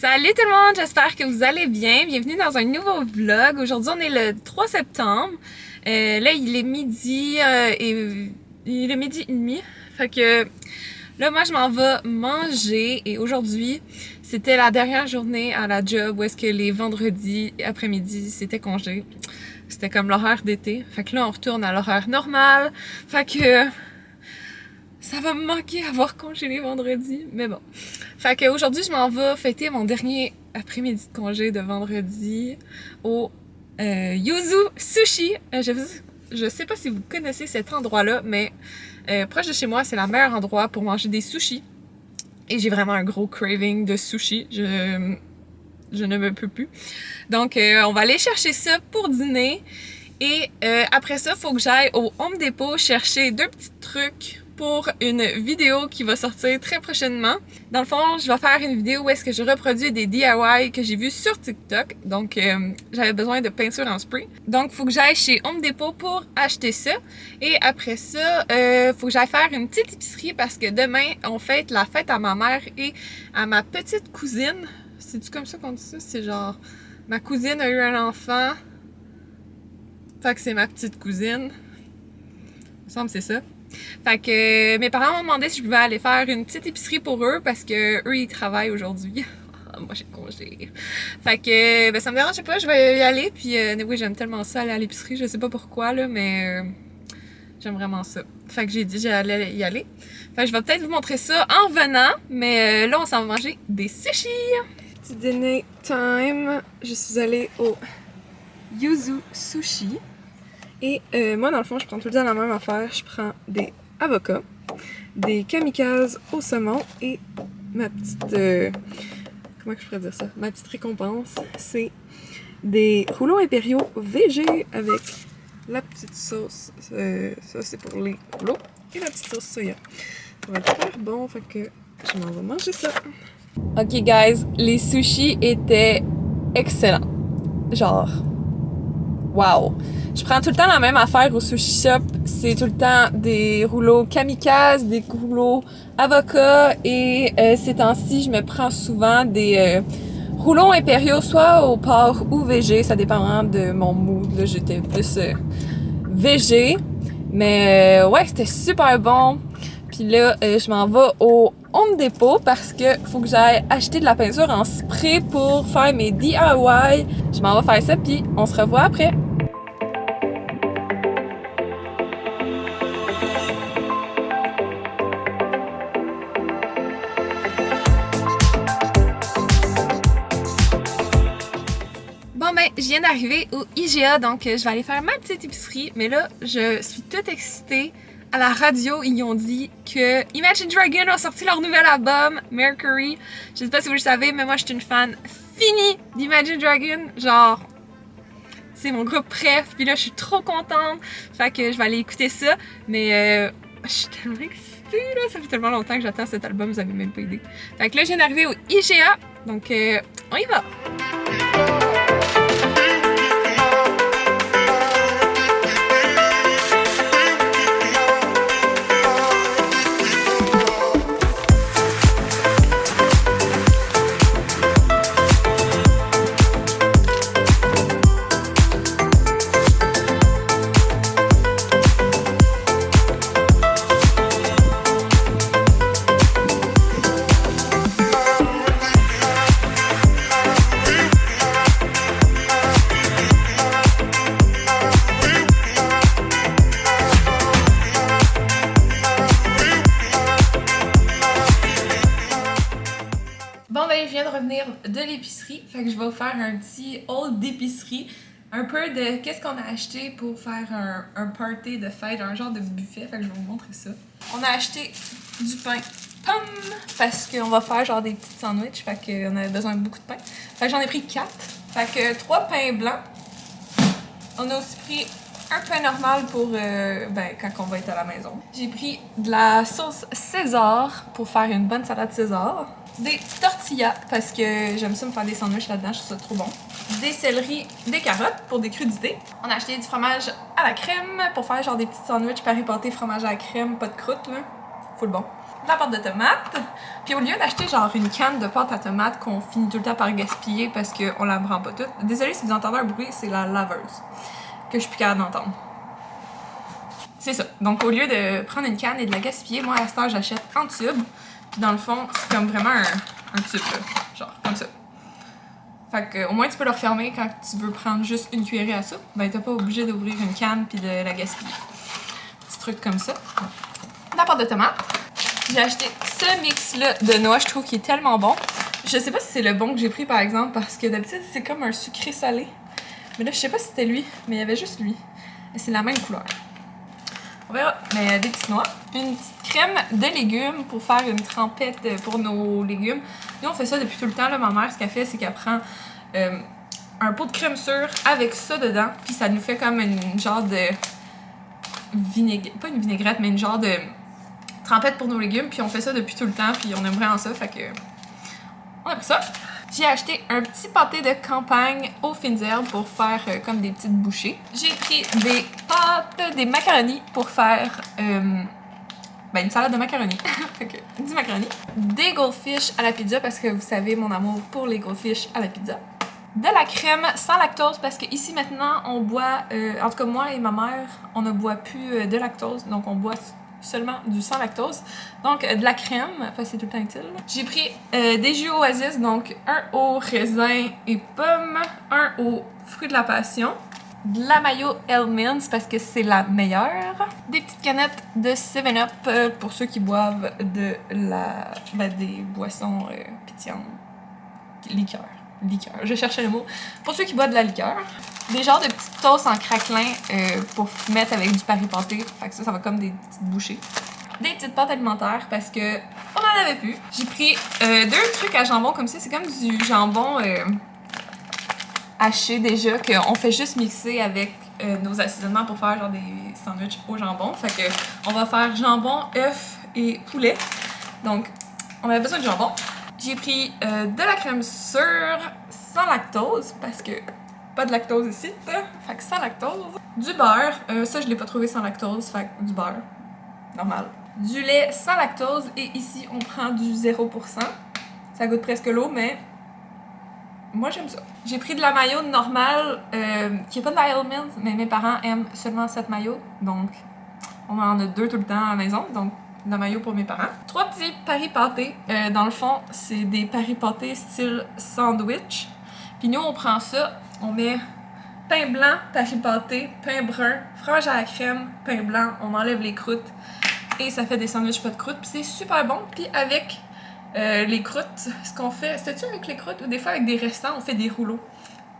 Salut tout le monde, j'espère que vous allez bien. Bienvenue dans un nouveau vlog. Aujourd'hui, on est le 3 septembre. Là, il est midi il est midi et demi. Fait que là, moi, je m'en vais manger. Et aujourd'hui, c'était la dernière journée à la job où est-ce que les vendredis après-midi, c'était congé. C'était comme l'horaire d'été. Fait que là, on retourne à l'horaire normal. Fait que ça va me manquer avoir congé les vendredis, mais bon. Fait qu'aujourd'hui, je m'en vais fêter mon dernier après-midi de congé de vendredi au Yuzu Sushi. Je sais pas si vous connaissez cet endroit-là, mais proche de chez moi, c'est le meilleur endroit pour manger des sushis. Et j'ai vraiment un gros craving de sushi. Je ne me peux plus. Donc, on va aller chercher ça pour dîner. Et après ça, il faut que j'aille au Home Depot chercher deux petits trucs pour une vidéo qui va sortir très prochainement. Dans le fond, je vais faire une vidéo où est-ce que je reproduis des DIY que j'ai vus sur TikTok. Donc, j'avais besoin de peinture en spray. Donc, il faut que j'aille chez Home Depot pour acheter ça. Et après ça, faut que j'aille faire une petite épicerie parce que demain, on fête la fête à ma mère et à ma petite cousine. C'est-tu comme ça qu'on dit ça? C'est genre, ma cousine a eu un enfant. Fait que c'est ma petite cousine. Il me semble que c'est ça. Fait que mes parents m'ont demandé si je pouvais aller faire une petite épicerie pour eux parce que eux ils travaillent aujourd'hui. Moi j'ai congé. Fait que ben, ça me dérange pas, je vais y aller. Puis oui, j'aime tellement ça aller à l'épicerie, je sais pas pourquoi là, mais j'aime vraiment ça. Fait que j'ai dit j'allais y aller. Fait que je vais peut-être vous montrer ça en venant, mais là on s'en va manger des sushis. Petit dîner time. Je suis allée au Yuzu Sushi. Et moi, dans le fond, je prends tout le temps la même affaire. Je prends des avocats, des kamikazes au saumon et ma petite... comment je pourrais dire ça? Ma petite récompense, c'est des rouleaux impériaux VG avec la petite sauce. Ça, c'est pour les rouleaux. Et la petite sauce soya. Ça va être super bon, fait que je m'en vais manger ça. Ok, guys, les sushis étaient excellents. Genre... Wow! Je prends tout le temps la même affaire au sushi shop. C'est tout le temps des rouleaux kamikazes, des rouleaux avocats et ces temps-ci, je me prends souvent des rouleaux impériaux, soit au porc ou VG. Ça dépend vraiment de mon mood. Là, j'étais plus VG. Mais ouais, c'était super bon. Puis là, je m'en vais au Home Depot parce que faut que j'aille acheter de la peinture en spray pour faire mes DIY. Je m'en vais faire ça, puis on se revoit après. Bon ben, je viens d'arriver au IGA, donc je vais aller faire ma petite épicerie. Mais là, je suis toute excitée. À la radio, ils ont dit que Imagine Dragon a sorti leur nouvel album, Mercury. Je sais pas si vous le savez, mais moi je suis une fan finie d'Imagine Dragon. Genre, c'est mon groupe préf, puis là je suis trop contente. Fait que je vais aller écouter ça. Mais je suis tellement excitée là, ça fait tellement longtemps que j'attends cet album, vous avez même pas idée. Fait que là je viens d'arriver au IGA, donc on y va! Bon ben, je viens de revenir de l'épicerie, fait que je vais vous faire un petit haul d'épicerie, un peu de qu'est-ce qu'on a acheté pour faire un party de fête, un genre de buffet, fait que je vais vous montrer ça. On a acheté du pain pomme, parce qu'on va faire genre des petits sandwichs, fait qu'on avait besoin de beaucoup de pain. Fait que j'en ai pris 4, fait que 3 pains blancs. On a aussi pris un pain normal pour quand on va être à la maison. J'ai pris de la sauce César pour faire une bonne salade César. Des tortillas parce que j'aime ça me faire des sandwichs là-dedans, je trouve ça trop bon. Des céleris, des carottes pour des crudités. On a acheté du fromage à la crème pour faire genre des petits sandwichs Paris pâté fromage à la crème, pas de croûte là. Full bon. de la pâte de tomate. Puis au lieu d'acheter genre une canne de pâte à tomate qu'on finit tout le temps par gaspiller parce qu'on la prend pas toute, désolée si vous entendez un bruit, c'est la laveuse que je suis plus capable d'entendre. C'est ça. Donc au lieu de prendre une canne et de la gaspiller, moi à cette heure j'achète en tube. Puis dans le fond, c'est comme vraiment un tube là. Genre comme ça. Fait que au moins tu peux le refermer quand tu veux prendre juste une cuillerée à soupe. Ben t'es pas obligé d'ouvrir une canne puis de la gaspiller. Petit truc comme ça. La pâte de tomate. J'ai acheté ce mix-là de noix, je trouve qu'il est tellement bon. Je sais pas si c'est le bon que j'ai pris par exemple, parce que d'habitude c'est comme un sucré salé. Mais là je sais pas si c'était lui, mais il y avait juste lui. Et c'est la même couleur. On verra. Mais des petites noix. Une petite crème de légumes pour faire une trempette pour nos légumes. Nous on fait ça depuis tout le temps. Là. Ma mère, ce qu'elle fait, c'est qu'elle prend un pot de crème sûre avec ça dedans. Puis ça nous fait comme une genre de vinaigrette. Pas une vinaigrette, mais une genre de trempette pour nos légumes, puis on fait ça depuis tout le temps, puis on aime vraiment ça, fait que on a pris ça. J'ai acheté un petit pâté de campagne aux fines herbes pour faire comme des petites bouchées. J'ai pris des pâtes, des macaronis pour faire une salade de macaroni. Fait que, du macaroni. Des goldfish à la pizza, parce que vous savez mon amour pour les goldfish à la pizza. De la crème sans lactose, parce que ici maintenant on boit, en tout cas moi et ma mère, on ne boit plus de lactose, donc on boit seulement du sans lactose. Donc de la crème, enfin c'est tout le temps utile. J'ai pris des jus Oasis, donc un au raisin et pomme, un aux fruits de la passion, de la mayo Hellmann's parce que c'est la meilleure, des petites canettes de 7-Up pour ceux qui boivent de la des boissons pétillantes, liqueur, je cherchais le mot, pour ceux qui boivent de la liqueur. Des genres de petites toasts en craquelin pour mettre avec du Paris pâté. Fait que ça va comme des petites bouchées. Des petites pâtes alimentaires parce que on en avait plus. J'ai pris deux trucs à jambon comme ça. C'est comme du jambon haché déjà qu'on fait juste mixer avec nos assaisonnements pour faire genre des sandwichs au jambon. Fait que on va faire jambon, œuf et poulet. Donc on avait besoin de jambon. J'ai pris de la crème sûre sans lactose parce que pas de lactose ici, fait que sans lactose. Du beurre, ça je l'ai pas trouvé sans lactose, fait que du beurre, normal. Du lait sans lactose, et ici on prend du 0%. Ça goûte presque l'eau, mais moi j'aime ça. J'ai pris de la mayo normale, qui est pas de la Hellmann's, mais mes parents aiment seulement cette mayo, donc on en a deux tout le temps à la maison, donc de la mayo pour mes parents. 3 petits paris pâtés, dans le fond c'est des paris pâtés style sandwich. Puis nous on prend ça, on met pain blanc, paris pâté, pain brun, fromage à la crème, pain blanc, on enlève les croûtes et ça fait des sandwichs pas de croûtes. Puis c'est super bon. Puis avec les croûtes, ce qu'on fait, c'était-tu avec les croûtes ou des fois avec des restants, on fait des rouleaux.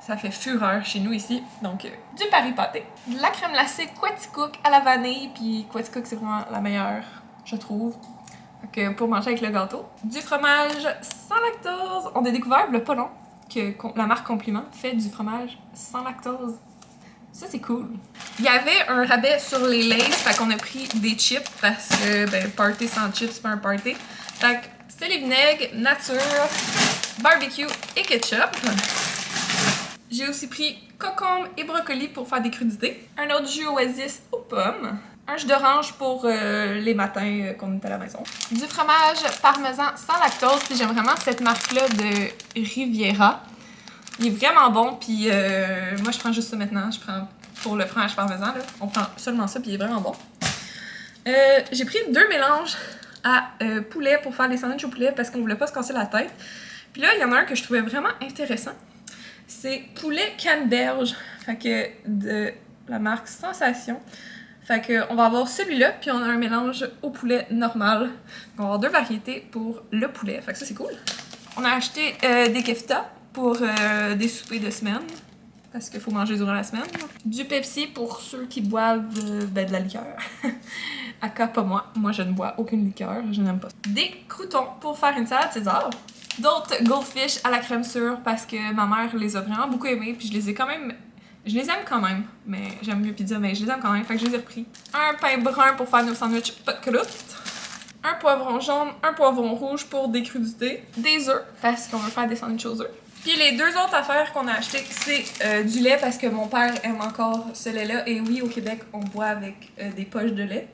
Ça fait fureur chez nous ici. Donc du paris pâté. De la crème glacée Quaticook à la vanille, puis Quaticook c'est vraiment la meilleure, je trouve. Donc pour manger avec le gâteau. Du fromage sans lactose. On a découvert le pas long que la marque Compliment fait du fromage sans lactose. Ça, c'est cool. Il y avait un rabais sur les Lay's, fait qu'on a pris des chips parce que, party sans chips, c'est pas un party. Fait que c'est les vinaigres, nature, barbecue et ketchup. J'ai aussi pris concombre et brocoli pour faire des crudités. Un autre jus Oasis aux pommes. Un jus d'orange pour les matins qu'on est à la maison. Du fromage parmesan sans lactose. Puis j'aime vraiment cette marque-là de Riviera. Il est vraiment bon. Puis moi, je prends juste ça maintenant. Je prends pour le fromage parmesan. Là. On prend seulement ça. Puis il est vraiment bon. J'ai pris 2 mélanges à poulet pour faire des sandwichs au poulet parce qu'on voulait pas se casser la tête. Puis là, il y en a un que je trouvais vraiment intéressant. C'est poulet canneberge. Fait que de la marque Sensation. Fait que on va avoir celui-là, puis on a un mélange au poulet normal. On va avoir 2 variétés pour le poulet. Fait que ça, c'est cool. On a acheté des kefta pour des soupers de semaine. Parce qu'il faut manger durant la semaine. Du Pepsi pour ceux qui boivent de la liqueur. Aka, pas moi. Moi, je ne bois aucune liqueur. Je n'aime pas ça. Des croûtons pour faire une salade César. D'autres goldfish à la crème sûre parce que ma mère les a vraiment beaucoup aimés. Puis je les ai quand même... Je les aime quand même, mais j'aime mieux pizza, mais je les aime quand même, fait que je les ai repris. Un pain brun pour faire nos sandwichs pas de croûte. Un poivron jaune, un poivron rouge pour des crudités. Des œufs, parce qu'on veut faire des sandwichs aux œufs. Puis les 2 autres affaires qu'on a achetées, c'est du lait, parce que mon père aime encore ce lait-là. Et oui, au Québec, on boit avec des poches de lait.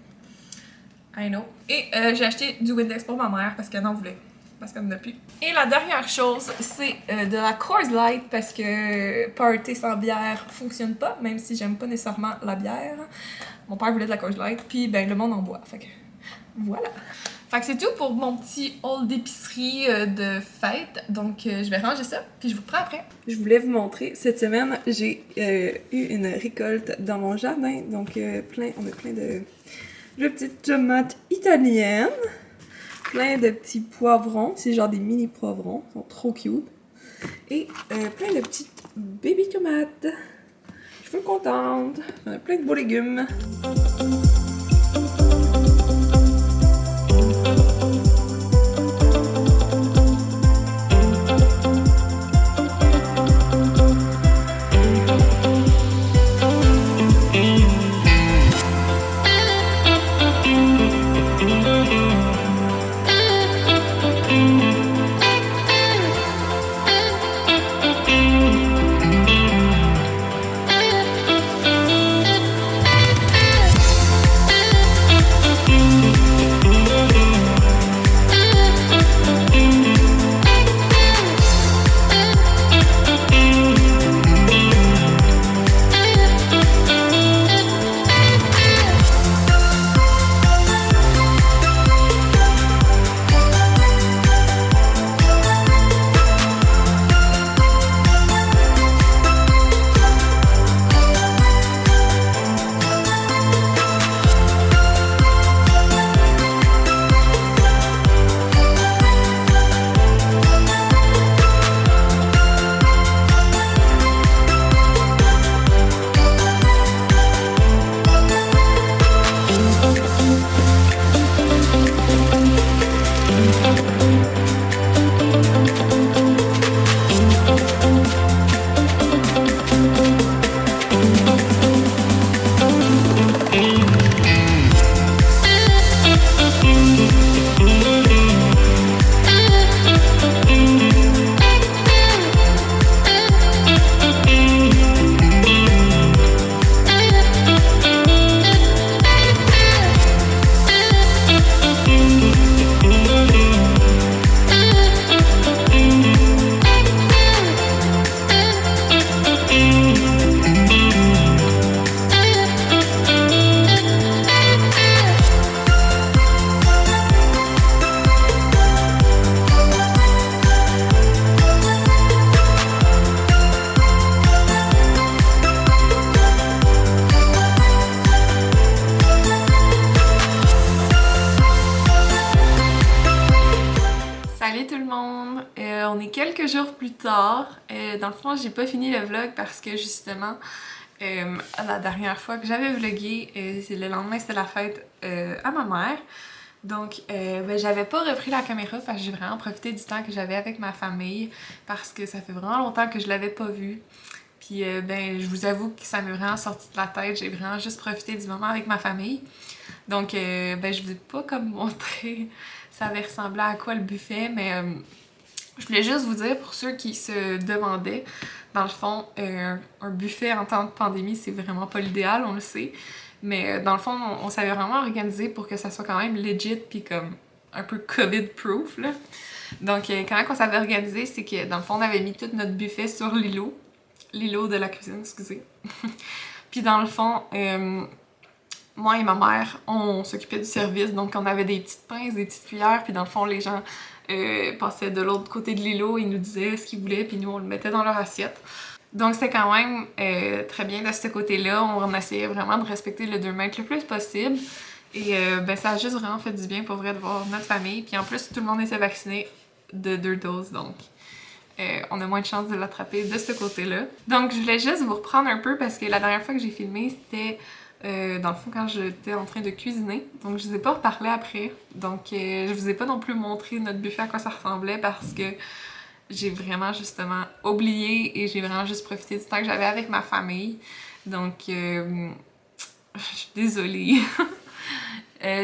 I know. Et j'ai acheté du Windex pour ma mère parce qu'elle en voulait. Parce qu'elle n'en a plus. Et la dernière chose, c'est de la Coors Light parce que party sans bière fonctionne pas, même si j'aime pas nécessairement la bière. Mon père voulait de la Coors Light, puis ben le monde en boit. Fait que voilà. Fait que c'est tout pour mon petit haul d'épicerie de fête. Donc je vais ranger ça, puis je vous reprends après. Je voulais vous montrer, cette semaine, j'ai eu une récolte dans mon jardin. Donc on a plein de petites tomates italiennes. Plein de petits poivrons, c'est genre des mini poivrons, ils sont trop cute. Et plein de petites baby tomates. Je suis contente. On a plein de beaux légumes. On est quelques jours plus tard. Dans le fond, j'ai pas fini le vlog parce que justement, la dernière fois que j'avais vlogué, le lendemain c'était la fête à ma mère. Donc, j'avais pas repris la caméra parce que j'ai vraiment profité du temps que j'avais avec ma famille parce que ça fait vraiment longtemps que je l'avais pas vu. Puis, je vous avoue que ça m'est vraiment sorti de la tête. J'ai vraiment juste profité du moment avec ma famille. Donc, je vous ai pas comme montré ça avait ressemblé à quoi le buffet, mais je voulais juste vous dire, pour ceux qui se demandaient, dans le fond, un buffet en temps de pandémie, c'est vraiment pas l'idéal, on le sait. Mais dans le fond, on s'avait vraiment organisé pour que ça soit quand même legit puis comme un peu COVID-proof, là. Donc, quand on s'avait organisé, c'est que dans le fond, on avait mis tout notre buffet sur l'îlot de la cuisine, excusez. Puis dans le fond, moi et ma mère, on s'occupait du service, donc on avait des petites pinces, des petites cuillères, puis dans le fond, les gens passaient de l'autre côté de l'îlot, ils nous disaient ce qu'ils voulaient, puis nous, on le mettait dans leur assiette. Donc c'était quand même très bien de ce côté-là, on essayait vraiment de respecter le 2 mètres le plus possible, et ça a juste vraiment fait du bien pour vrai de voir notre famille, puis en plus, tout le monde était vacciné de 2 doses, donc on a moins de chances de l'attraper de ce côté-là. Donc je voulais juste vous reprendre un peu, parce que la dernière fois que j'ai filmé, c'était dans le fond quand j'étais en train de cuisiner, donc je vous ai pas reparlé après, donc je vous ai pas non plus montré notre buffet à quoi ça ressemblait parce que j'ai vraiment justement oublié et j'ai vraiment juste profité du temps que j'avais avec ma famille, donc je suis désolée.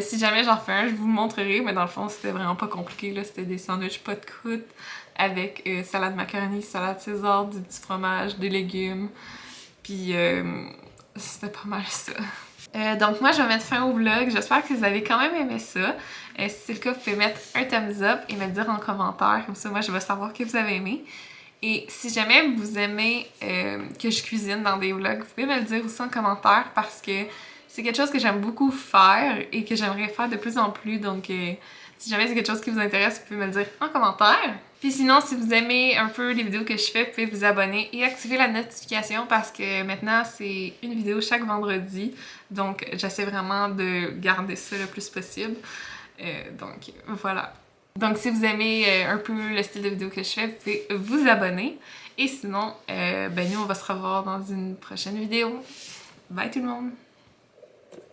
Si jamais j'en refais un, je vous le montrerai, mais dans le fond c'était vraiment pas compliqué, là, c'était des sandwichs pas de croûte avec salade macaroni, salade César, du petit fromage, des légumes, puis c'était pas mal ça. Donc moi, je vais mettre fin au vlog. J'espère que vous avez quand même aimé ça. Si c'est le cas, vous pouvez mettre un thumbs up et me le dire en commentaire. Comme ça, moi, je vais savoir que vous avez aimé. Et si jamais vous aimez que je cuisine dans des vlogs, vous pouvez me le dire aussi en commentaire parce que c'est quelque chose que j'aime beaucoup faire et que j'aimerais faire de plus en plus. Donc, si jamais c'est quelque chose qui vous intéresse, vous pouvez me le dire en commentaire. Puis sinon, si vous aimez un peu les vidéos que je fais, vous pouvez vous abonner et activer la notification parce que maintenant, c'est une vidéo chaque vendredi. Donc, j'essaie vraiment de garder ça le plus possible. Donc, voilà. Donc, si vous aimez un peu le style de vidéo que je fais, vous pouvez vous abonner. Et sinon, ben nous, on va se revoir dans une prochaine vidéo. Bye tout le monde!